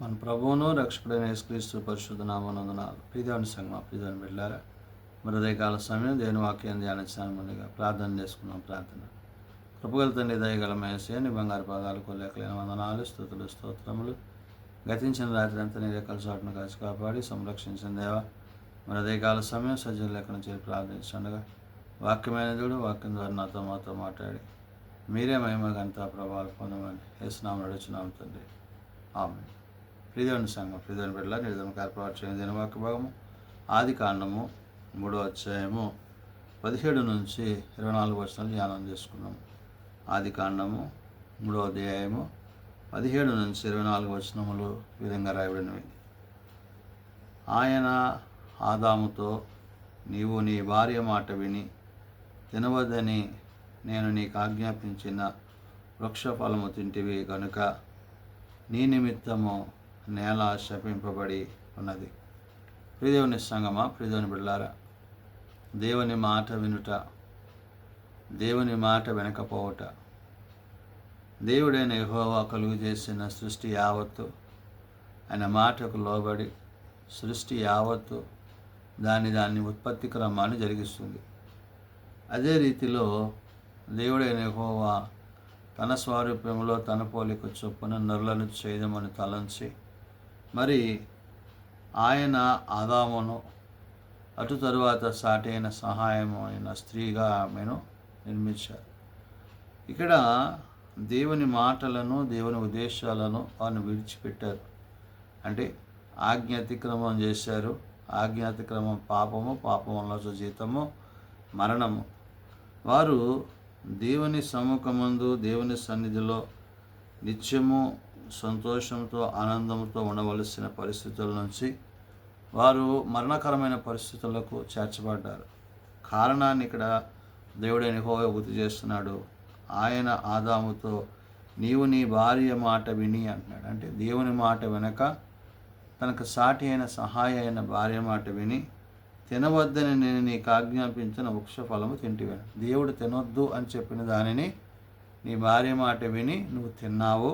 మన ప్రభువును రక్షకుడైన యేసుక్రీస్తు పరిశుద్ధ నామమునందున ప్రియదేవుని సంగమా ప్రియదేవుని బిడ్డలారా మరి ఉదయకాల సమయం దేవుని వాక్యం ధ్యానించాను ముందుగా ప్రార్థన చేసుకున్నాం. కృపగల తండ్రి దయగల మేసే నీ బంగారు పాదాలకు లేకలేని వందనాలు స్తుతులు స్తోత్రములు. గతించిన రాత్రి అంతా నీ రెక్కల చాటును కాచి కాపాడి సంరక్షించిన దేవ మరి ఉదయకాల సమయం సజ్జల లేఖను చేరి ప్రార్థించండగా వాక్యమైన దేవుడు వాక్యం ద్వారా నాతో మాతో మాట్లాడి మీరే మహిమ ఘనత ప్రభావాలు పొందమని యేసునామమున అడుగుచున్నాం తండ్రి, ఆమేన్. ప్రియదేవుని సంఘం ప్రియదేవుని బిడ్డల నిర్ధనకు ఏర్పాటు చేయని దినవాక్య భాగము ఆది కాండము 3వ అధ్యాయము 17 నుంచి 24 వచనాలు ధ్యానం చేసుకున్నాము. ఆది కాండము 3వ అధ్యాయము 17 నుంచి 24 వచనములు ఈ విధంగా రాయబడినవి. ఆయన ఆదాముతో, నీవు నీ భార్య మాట విని తినవద్దని నేను నీకు ఆజ్ఞాపించిన వృక్షఫలము తింటివి కనుక నీ నిమిత్తము నేల శపింపబడి ఉన్నది. ప్రియదేవుని సంగమా ప్రియదేవుని బిడ్డలారా, దేవుని మాట వినుట, దేవుని మాట వెనకపోవట, దేవుడైన యెహోవా కలుగు చేసిన సృష్టి యావత్తు ఆయన మాటకు లోబడి సృష్టి యావత్తు దాని ఉత్పత్తి క్రమాన్ని జరిగిస్తుంది. అదే రీతిలో దేవుడైన యెహోవా తన స్వారూప్యంలో తన పోలిక చొప్పున నరులను చేయదమని తలంచి మరి ఆయన ఆదామును అటు తరువాత సాటైన సహాయము అయిన స్త్రీగా ఆమెను నిర్మించారు. ఇక్కడ దేవుని మాటలను దేవుని ఉద్దేశాలను వారిని విడిచిపెట్టారు. అంటే ఆజ్ఞ అతిక్రమం చేశారు. ఆజ్ఞ అతిక్రమం పాపము, పాపం వల్ల జీతము మరణము. వారు దేవుని సముఖమందు దేవుని సన్నిధిలో నిత్యము సంతోషంతో ఆనందంతో ఉండవలసిన పరిస్థితుల నుంచి వారు మరణకరమైన పరిస్థితులకు చేర్చబడ్డారు. కారణాన్ని ఇక్కడ దేవుడైన యెహోవా గుర్తు చేస్తున్నాడు. ఆయన ఆదాముతో నీవు నీ భార్య మాట విని అంటున్నాడు. అంటే దేవుని మాట వెనక తనకు సాటి అయిన సహాయ అయిన భార్య మాట విని తినవద్దని నేను నీకు ఆజ్ఞాపించిన వృక్ష ఫలము తింటివాను. దేవుడు తినొద్దు అని చెప్పిన దానిని నీ భార్య మాట విని నువ్వు తిన్నావు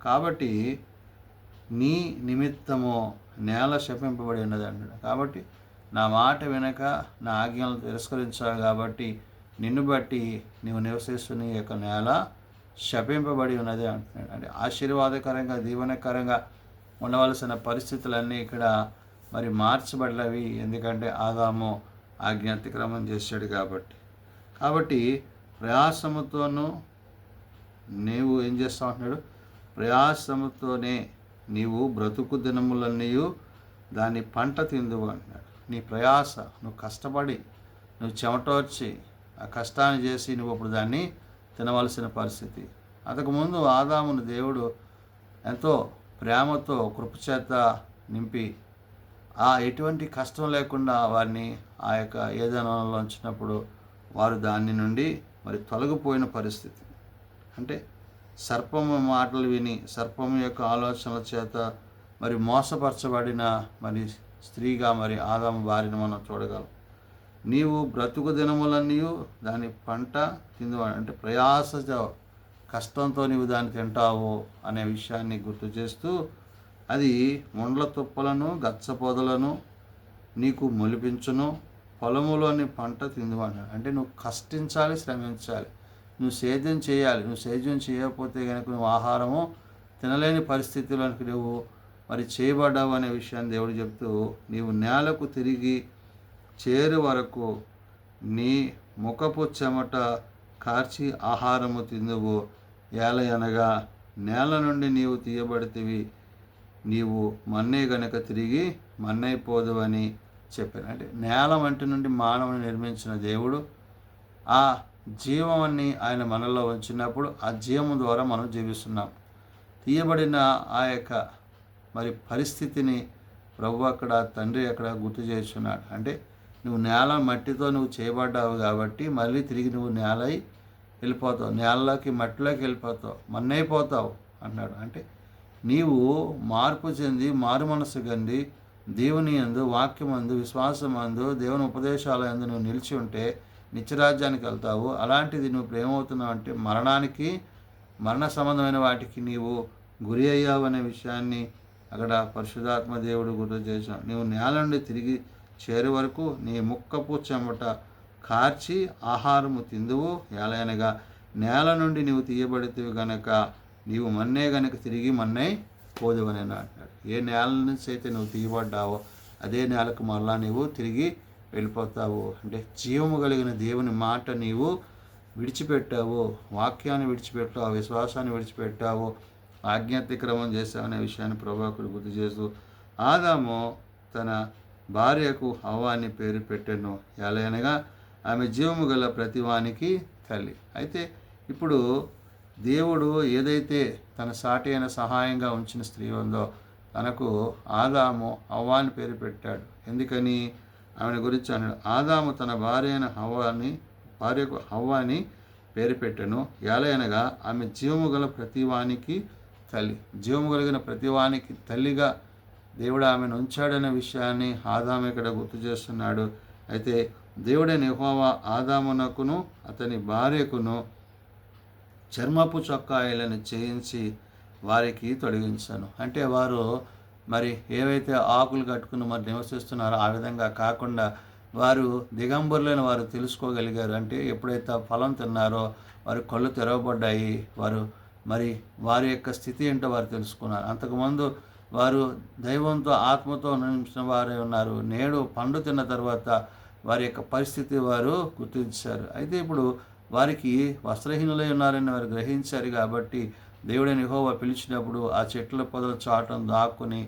కాబట్టి నీ నిమిత్తము నేల శపింపబడి ఉన్నది అన్నాడు. కాబట్టి నా మాట వినక నా ఆజ్ఞలను తిరస్కరించావు కాబట్టి నిన్ను బట్టి నీవు నివసిస్తున్న ఈ యొక్క నేల శపింపబడి ఉన్నది అంటున్నాడు. అంటే ఆశీర్వాదకరంగా దీవెనకరంగా ఉండవలసిన పరిస్థితులన్నీ ఇక్కడ మరి మార్చబడినవి. ఎందుకంటే ఆదాము ఆజ్ఞాతిక్రమం చేశాడు కాబట్టి ప్రయాసముతోనూ నీవు ఏం చేస్తావు అంటున్నాడు. ప్రయాసముతోనే నీవు బ్రతుకు దినములన్నీ దాని పంట తిందువు అంటున్నాడు. నీ ప్రయాస, నువ్వు కష్టపడి నువ్వు చెమటోర్చి ఆ కష్టాన్ని చేసి నువ్వు ఇప్పుడు దాన్ని తినవలసిన పరిస్థితి. అంతకుముందు ఆదామును దేవుడు ఎంతో ప్రేమతో కృపచేత నింపి ఎటువంటి కష్టం లేకుండా వారిని ఆ యొక్క ఏదైనాలో ఉంచినప్పుడు వారు దాని నుండి మరి తొలగిపోయిన పరిస్థితి. అంటే సర్పము మాటలు విని సర్పము యొక్క ఆలోచనల చేత మరి మోసపరచబడిన మరి స్త్రీగా మరి ఆదాము భార్యను మనం చూడగలం. నీవు బ్రతుకు దినములన్నీ దాని పంట తిందు అంటే ప్రయాస కష్టంతో నీవు దాన్ని తింటావు అనే విషయాన్ని గుర్తు చేస్తూ అది ముండ్ల తుప్పలను గచ్చ పొదలను నీకు మొలిపించును, పొలములోని పంట తిందు అన్నాడు. అంటే నువ్వు కష్టించాలి, శ్రమించాలి, నువ్వు సేద్యం చేయాలి. నువ్వు సేద్యం చేయకపోతే కనుక నువ్వు ఆహారము తినలేని పరిస్థితులకు నువ్వు మరి చేయబడ్డావు అనే విషయాన్ని దేవుడు చెప్తూ నీవు నేలకు తిరిగి చేరు వరకు నీ ముఖపు చెమట కార్చి ఆహారము తిందువు. ఏలయనగా నేల నుండి నీవు తీయబడితివి, నీవు మన్నే గనక తిరిగి మన్నైపోదు అని చెప్పాను. అంటే నేల వంటి నుండి మానవుని నిర్మించిన దేవుడు ఆ జీవాన్ని ఆయన మనలో ఉంచినప్పుడు ఆ జీవము ద్వారా మనం జీవిస్తున్నాం. తీయబడిన ఆ యొక్క మరి పరిస్థితిని ప్రభు అక్కడ తండ్రి అక్కడ గుర్తు చేస్తున్నాడు. అంటే నువ్వు నేల మట్టితో నువ్వు చేయబడ్డావు కాబట్టి మళ్ళీ తిరిగి నువ్వు నేలై వెళ్ళిపోతావు, నేలలోకి మట్టిలోకి వెళ్ళిపోతావు, మన్నైపోతావు అన్నాడు. అంటే నీవు మార్పు చెంది మారు మనసు గంది దేవుని యందు వాక్యమందు విశ్వాసమందు దేవుని ఉపదేశాల యందు నువ్వు నిలిచి ఉంటే నిత్యరాజ్యానికి వెళ్తావు. అలాంటిది నువ్వు ప్రేమవుతున్నావు అంటే మరణ సంబంధమైన వాటికి నీవు గురి అయ్యావు అనే విషయాన్ని అక్కడ పరిశుద్ధాత్మ దేవుడు గుర్తు చేశాడు, నీవు నేల నుండి తిరిగి చేరే వరకు నీ ముక్కపు చెమట కార్చి ఆహారము తిందువు, ఎలయనగా నేల నుండి నీవు తీయబడితివి గనక నీవు మన్నే గనక తిరిగి మన్నై పోదువని అంటాడు. ఏ నేల నుంచి అయితే నువ్వు తీయబడ్డావో అదే నేలకు మరలా నీవు తిరిగి వెళ్ళిపోతావు. అంటే జీవము కలిగిన దేవుని మాట నీవు విడిచిపెట్టావు, వాక్యాన్ని విడిచిపెట్టావు, విశ్వాసాన్ని విడిచిపెట్టావు, ఆజ్ఞాతిక్రమం చేశావనే విషయాన్ని ప్రభాకుడు గుర్తు చేస్తూ, ఆదాము తన భార్యకు హవ్వాని పేరు పెట్టెను, ఎలయనగా ఆమె జీవము గల ప్రతివానికి తల్లి. అయితే ఇప్పుడు దేవుడు ఏదైతే తన సాటి అయిన సహాయంగా ఉంచిన స్త్రీ ఉందో తనకు ఆదాము హవ్వాని పేరు పెట్టాడు. ఎందుకని? ఆమెను గురించి అన్నాడు, ఆదాము తన భార్యకు హవ్వాని పేరు పెట్టెను, ఎలయనగా ఆమె జీవము గల ప్రతివానికి తల్లి. జీవము కలిగిన ప్రతివానికి తల్లిగా దేవుడు ఆమెను ఉంచాడనే విషయాన్ని ఆదాము ఇక్కడ గుర్తు చేస్తున్నాడు. అయితే దేవుడైన యెహోవా ఆదామునకును అతని భార్యకును చర్మపు చొక్కాయలను చేయించి వారికి తొడిగించాను. అంటే వారు మరి ఏవైతే ఆకులు కట్టుకుని మరి నివసిస్తున్నారో ఆ విధంగా కాకుండా వారు దిగంబరులైన వారు తెలుసుకోగలిగారు. అంటే ఎప్పుడైతే ఫలం తిన్నారో వారి కళ్ళు తెరవబడ్డాయి, వారు మరి వారి యొక్క స్థితి ఏంటో వారు తెలుసుకున్నారు. అంతకుముందు వారు దైవంతో ఆత్మతో నిలిచిన వారే ఉన్నారు. నేడు పండు తిన్న తర్వాత వారి యొక్క పరిస్థితి వారు గుర్తించారు. అయితే ఇప్పుడు వారికి వస్త్రహీనులై ఉన్నారని వారు గ్రహించారు. కాబట్టి దేవుడైన యెహోవా పిలిచినప్పుడు ఆ చెట్ల పొదల చాటం దాక్కుని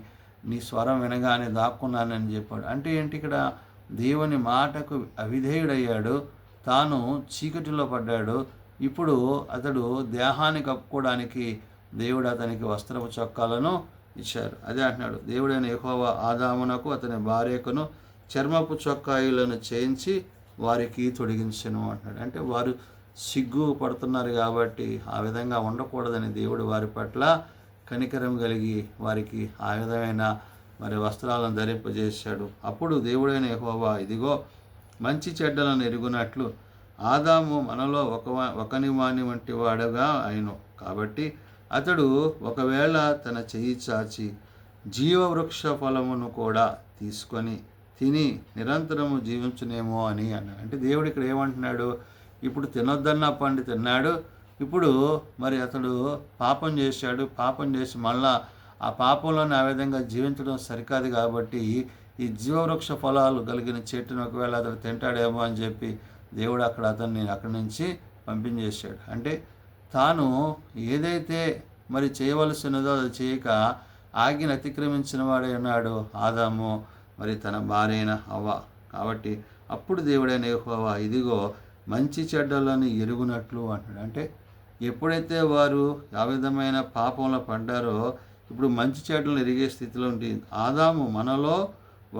నీ స్వరం వినగానే దాక్కున్నానని చెప్పాడు. అంటే ఏంటి? ఇక్కడ దేవుని మాటకు అవిధేయుడయ్యాడు, తాను చీకటిలో పడ్డాడు. ఇప్పుడు అతడు దేహాన్ని కప్పుకోవడానికి దేవుడు అతనికి వస్త్రపు చొక్కాలను ఇచ్చారు. అదే అంటున్నాడు, దేవుడైన యెహోవా ఆదామునకు అతని భార్యకును చర్మపు చొక్కాయిలను చేయించి వారికి తొడిగించెను అంటున్నాడు. అంటే వారు సిగ్గు పడుతున్నారు కాబట్టి ఆ విధంగా ఉండకూడదని దేవుడు వారి పట్ల కనికరం కలిగి వారికి ఆ విధమైన మరి వస్త్రాలను ధరింపజేశాడు. అప్పుడు దేవుడైన యెహోవా, ఇదిగో మంచి చెడ్డలను ఎరుగునట్లు ఆదాము మనలో ఒకనివాని వంటి వాడుగా అయిను. కాబట్టి అతడు ఒకవేళ తన చెయ్యి చాచి జీవవృక్ష ఫలమును కూడా తీసుకొని తిని నిరంతరము జీవించునేమో అని అన్నాడు. అంటే దేవుడు ఇక్కడ ఏమంటున్నాడు? ఇప్పుడు తినొద్దన్న పండు తిన్నాడు, ఇప్పుడు మరి అతడు పాపం చేశాడు, పాపం చేసి మళ్ళా ఆ పాపంలోనే ఆ విధంగా జీవించడం సరికాదు. కాబట్టి ఈ జీవవృక్ష ఫలాలు కలిగిన చెట్టును ఒకవేళ అతడు తింటాడేమో అని చెప్పి దేవుడు అతన్ని అక్కడి నుంచి పంపించేశాడు. అంటే తాను ఏదైతే మరి చేయవలసినదో అది చేయక ఆజ్ఞను అతిక్రమించిన వాడే ఉన్నాడు ఆదాము, మరి తన భార్య అయిన హవ్వ. కాబట్టి అప్పుడు దేవుడైన యెహోవా, ఇదిగో మంచి చెడ్డలను ఎరుగునట్లు అంటాడు. అంటే ఎప్పుడైతే వారు ఆ విధమైన పాపంలో పడ్డారో ఇప్పుడు మంచి చెడ్డలను ఎరిగే స్థితిలో ఉంటుంది. ఆదాము మనలో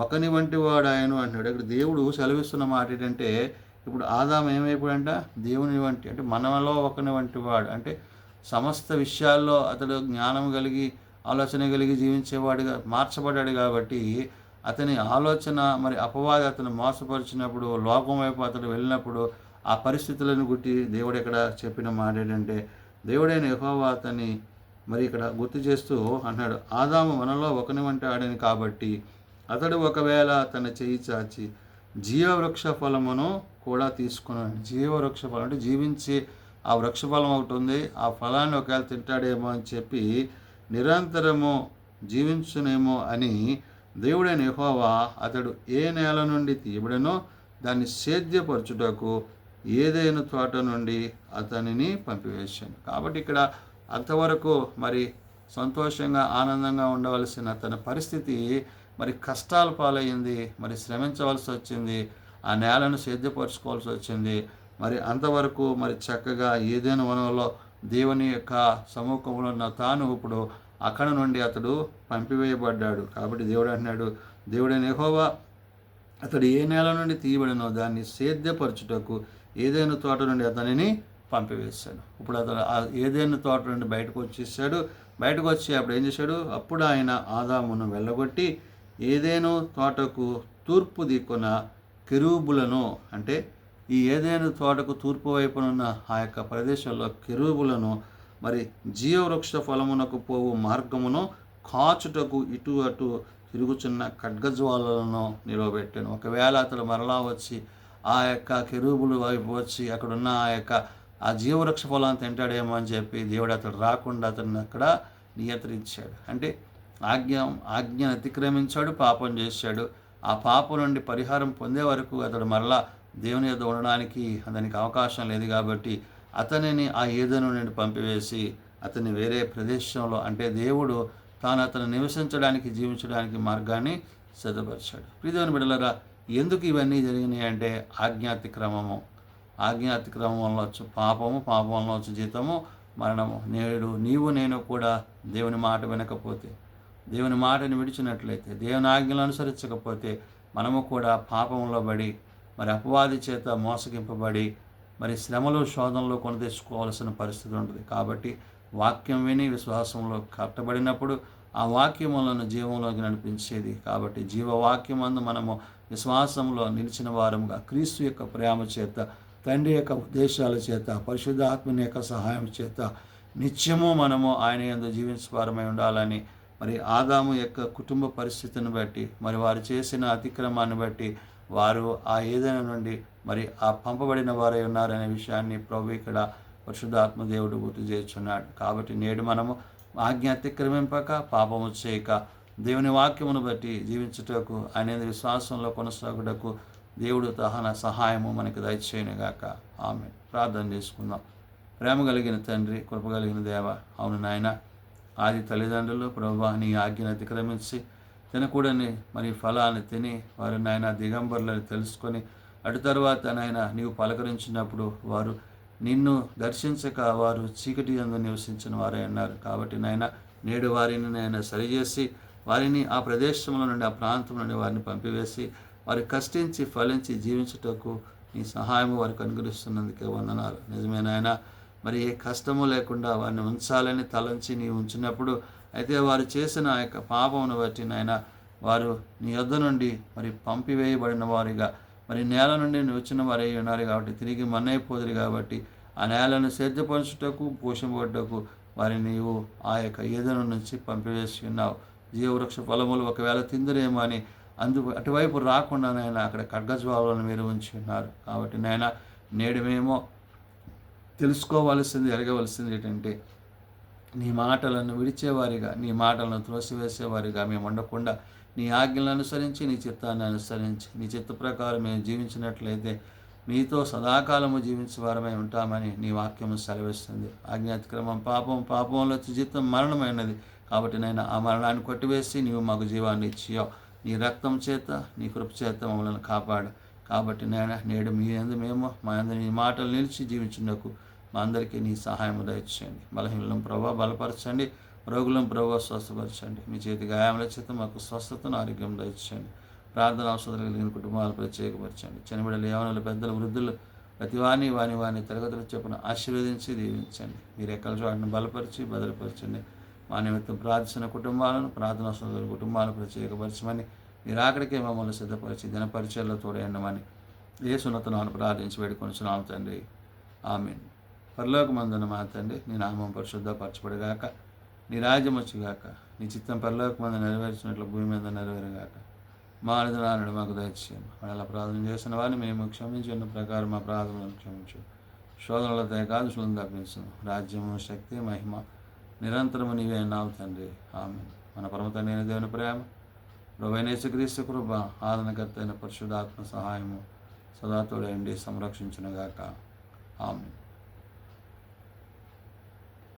ఒకని వంటి వాడు ఆయన అంటున్నాడు. ఇక్కడ దేవుడు సెలవిస్తున్న మాట ఏంటంటే, ఇప్పుడు ఆదాము ఏమైపోయాడంట? దేవుని వంటి, అంటే మనలో ఒకని వంటి వాడు. అంటే సమస్త విషయాల్లో అతడు జ్ఞానం కలిగి ఆలోచన కలిగి జీవించేవాడుగా మార్చబడ్డాడు. కాబట్టి అతని ఆలోచన మరి అపవాది అతను మోసపరిచినప్పుడు, లోకం వైపు అతడు వెళ్ళినప్పుడు ఆ పరిస్థితులను గుట్టి దేవుడు ఇక్కడ చెప్పిన మాట ఏంటంటే, దేవుడైన యెహోవా అతన్ని మరి ఇక్కడ గుర్తు చేస్తూ అంటున్నాడు, ఆదాము మనలో ఒకని వంటి ఆడని కాబట్టి అతడు ఒకవేళ తన చెయ్యి చాచి జీవవృక్ష ఫలమును కూడా తీసుకున్నాడు. జీవవృక్ష ఫలం అంటే జీవించి ఆ వృక్షఫలం ఒకటి ఉంది, ఆ ఫలాన్ని ఒకవేళ తింటాడేమో అని చెప్పి నిరంతరము జీవించునేమో అని దేవుడైన యెహోవా అతడు ఏ నేల నుండి తీయబడనో దాన్ని సేద్యపరచుటకు ఏదైనా తోట నుండి అతనిని పంపివేశాను. కాబట్టి ఇక్కడ అంతవరకు మరి సంతోషంగా ఆనందంగా ఉండవలసిన తన పరిస్థితి మరి కష్టాల పాలయ్యింది, మరి శ్రమించవలసి వచ్చింది, ఆ నేలను సేద్యపరచుకోవాల్సి వచ్చింది. మరి అంతవరకు మరి చక్కగా ఏదైనా వనంలో దేవుని యొక్క సముఖంలో ఉన్న తాను ఇప్పుడు అక్కడ నుండి అతడు పంపివేయబడ్డాడు. కాబట్టి దేవుడు అంటున్నాడు, దేవుడైన యెహోవా అతడు ఏ నేల నుండి తీయబడినో దాన్ని సేద్యపరచుటకు ఏదైనా తోట నుండి అతనిని పంపివేశాడు. ఇప్పుడు అతను ఆ ఏదైనా తోట నుండి బయటకు వచ్చేసాడు. బయటకు వచ్చి అప్పుడు ఏం చేశాడు? అప్పుడు ఆయన ఆదామును వెళ్ళగొట్టి ఏదైనా తోటకు తూర్పు దిక్కున కెరూబులను, అంటే ఈ ఏదైనా తోటకు తూర్పు వైపునున్న ఆ యొక్క ప్రదేశంలో కెరూబులను, మరి జీవవృక్ష ఫలమునకు పోవు మార్గమును కాచుటకు ఇటు అటు తిరుగుచున్న ఖడ్గజ్వాలలను నిలవబెట్టాను. ఒకవేళ అతడు మరలా వచ్చి ఆ యొక్క కెరూబుల వైపు వచ్చి అక్కడున్న ఆ జీవవృక్ష ఫలాన్ని తింటాడేమో అని చెప్పి దేవుడు అతడు రాకుండా అతన్ని అక్కడ నియంత్రించాడు. అంటే ఆజ్ఞను అతిక్రమించాడు, పాపం చేశాడు. ఆ పాపం నుండి పరిహారం పొందే వరకు అతడు మరలా దేవుని యొద్ద ఉండడానికి అతనికి అవకాశం లేదు. కాబట్టి అతనిని ఆ ఏదెను నుండి పంపివేసి అతన్ని వేరే ప్రదేశంలో, అంటే దేవుడు తాను అతను నివసించడానికి జీవించడానికి మార్గాన్ని సిద్ధపరిచాడు. ప్రియదేవుని బిడ్డలారా, ఎందుకు ఇవన్నీ జరిగినాయి అంటే ఆజ్ఞాతిక్రమం వల్ల వచ్చు పాపం వల్ల వచ్చు జీతము మరణము. నేడు నీవు నేను కూడా దేవుని మాట వినకపోతే, దేవుని మాటని విడిచినట్లయితే, దేవుని ఆజ్ఞలు అనుసరించకపోతే మనము కూడా పాపంలో పడి మరి అపవాది చేత మోసగింపబడి మరి శ్రమలు శోధనలు కొని తెచ్చుకోవాల్సిన పరిస్థితి ఉంటుంది. కాబట్టి వాక్యం విని విశ్వాసంలో కట్టబడినప్పుడు ఆ వాక్యం మనల్ని జీవంలోకి నడిపించేది. కాబట్టి జీవవాక్యమందు మనము విశ్వాసంలో నిలిచిన వారముగా క్రీస్తు యొక్క ప్రేమ చేత, తండ్రి యొక్క ఉద్దేశాల చేత, పరిశుద్ధాత్మని యొక్క సహాయం చేత నిత్యము మనము ఆయన యందు జీవించవారమై ఉండాలని, మరి ఆదాము యొక్క కుటుంబ పరిస్థితిని బట్టి, మరి వారు చేసిన అతిక్రమాన్ని బట్టి వారు ఆ ఏదైనా నుండి మరి ఆ పంపబడిన వారై ఉన్నారనే విషయాన్ని ప్రభు ఇక్కడ పరిశుద్ధాత్మ దేవుడు గుర్తు చేస్తున్నాడు. కాబట్టి నేడు మనము ఆజ్ఞ అతిక్రమింపక, పాపము చేయక, దేవుని వాక్యమును బట్టి జీవించుటకు, ఆయన విశ్వాసంలో కొనసాగుటకు దేవుడు తహన సహాయము మనకు దయచేయనుగాక. ఆమె ప్రార్థన చేసుకుందాం. ప్రేమ కలిగిన తండ్రి, కృప కలిగిన దేవ, అవును నాయన, ఆది తల్లిదండ్రులు ప్రభువా నీ ఆజ్ఞను అతిక్రమించి తినకూడని మరి ఫలాన్ని తిని వారు నాయన దిగంబరులని తెలుసుకొని అటు తర్వాత నాయన నీవు పలకరించినప్పుడు వారు నిన్ను దర్శించక వారు చీకటి యందు నివసించిన వారే అన్నారు. కాబట్టి నాయన నేడు వారిని నాయన సరిచేసి వారిని ఆ ప్రదేశంలో నుండి, ఆ ప్రాంతం నుండి వారిని పంపివేసి వారి కష్టించి ఫలించి జీవించుటకు నీ సహాయము వారికి అనుగ్రహిస్తున్నందుకే వందనాలు. నిజమే నాయన, మరి ఏ కష్టము లేకుండా వారిని ఉంచాలని తలంచి నీ ఉంచినప్పుడు, అయితే వారు చేసిన ఆ యొక్క పాపమును బట్టి నాయన వారు నీ యొద్ద నుండి మరి పంపివేయబడిన వారిగా, మరి నేల నుండి వచ్చిన వారై ఉన్నారు. కాబట్టి తిరిగి మన్నైపోదురు. కాబట్టి ఆ నేలను సేద్యపరచుటకు, పోషింపబడ్డకు వారిని నీవు ఆ యొక్క ఏదెను నుంచి పంపివేసి ఉన్నావు. జీవవృక్ష ఫలములు ఒకవేళ తిందురేమో అని అటువైపు రాకుండా నాయన అక్కడ ఖడ్గజ్వాలను మీరు ఉంచి ఉన్నారు. కాబట్టి నాయన నేడు మేము తెలుసుకోవాల్సింది, ఎరగవలసింది ఏంటంటే నీ మాటలను విడిచేవారిగా, నీ మాటలను త్రోసివేసేవారిగా మేము ఉండకుండా నీ ఆజ్ఞలను అనుసరించి, నీ చిత్తాన్ని అనుసరించి, నీ చిత్త ప్రకారం మేము జీవించినట్లయితే నీతో సదాకాలము జీవించేవారమై ఉంటామని నీ వాక్యము సెలవిస్తుంది. ఆజ్ఞాతిక్రమం పాపంలో జీతం మరణమైనది. కాబట్టి నేను ఆ మరణాన్ని కొట్టివేసి నీవు మాకు జీవాన్ని ఇచ్చావు. నీ రక్తం చేత, నీ కృప చేత మమ్మల్ని కాపాడు. కాబట్టి నేడు మీ యందు మేము, మా యందు నీ మాటలు నిలిచి జీవించుటకు మా అందరికీ నీ సహాయం దయచేయండి. బలహీనలను ప్రభావ బలపరచండి, రోగులను ప్రభావ స్వస్థపరచండి. మీ చేతి గాయముల చేత మాకు స్వస్థతను, ఆరోగ్యం దయచేయండి. ప్రార్థన అవసరాలు కలిగిన కుటుంబాలు ప్రత్యేకపరచండి. చిన్నబిడ్డలు, యవనులు, పెద్దలు, వృద్ధులు ప్రతి వాని తరగతులు చొప్పున ఆశీర్వదించి దీవించండి. మీరు ఎక్కల చోటను బలపరిచి భద్రపరచండి. మా నిమిత్తం ప్రార్థించిన కుటుంబాలను, ప్రార్థన అవసరాలు కుటుంబాలను ప్రత్యేకపరచమని, మీరు అక్కడికే మమ్మల్ని సిద్ధపరిచి దినపరిచయలో తోడేయండమని యేసునతను ప్రార్థించి వేడుకొనుచున్నాము తండ్రి. ఆమేన్. పరలోకమందున మా తండ్రి, నీ నామం పరిశుద్ధపరచబడుగాక, నీ రాజ్యం వచ్చుగాక, నీ చిత్తం పరలోకమందు నెరవేర్చినట్లు భూమి మీద నెరవేరుగాక. మా అనుదినాలను మాకు దయచేయము. అలా ప్రార్థన చేసిన వారిని మేము క్షమించిన ప్రకారం మా ప్రార్థనలను క్షమించు. శోధనలతో ఏకాదశులను తప్పించు. రాజ్యము, శక్తి, మహిమ నిరంతరము నీవే అన్నావు తండ్రి. ఆమేన్. మన పరమ తండ్రి అయిన దేవుని ప్రేమ, ప్రభువైన యేసుక్రీస్తు కృప, ఆదరణకర్త అయిన పరిశుద్ధాత్మ సహాయము సదా తోడైండి సంరక్షించునుగాక. ఆమేన్.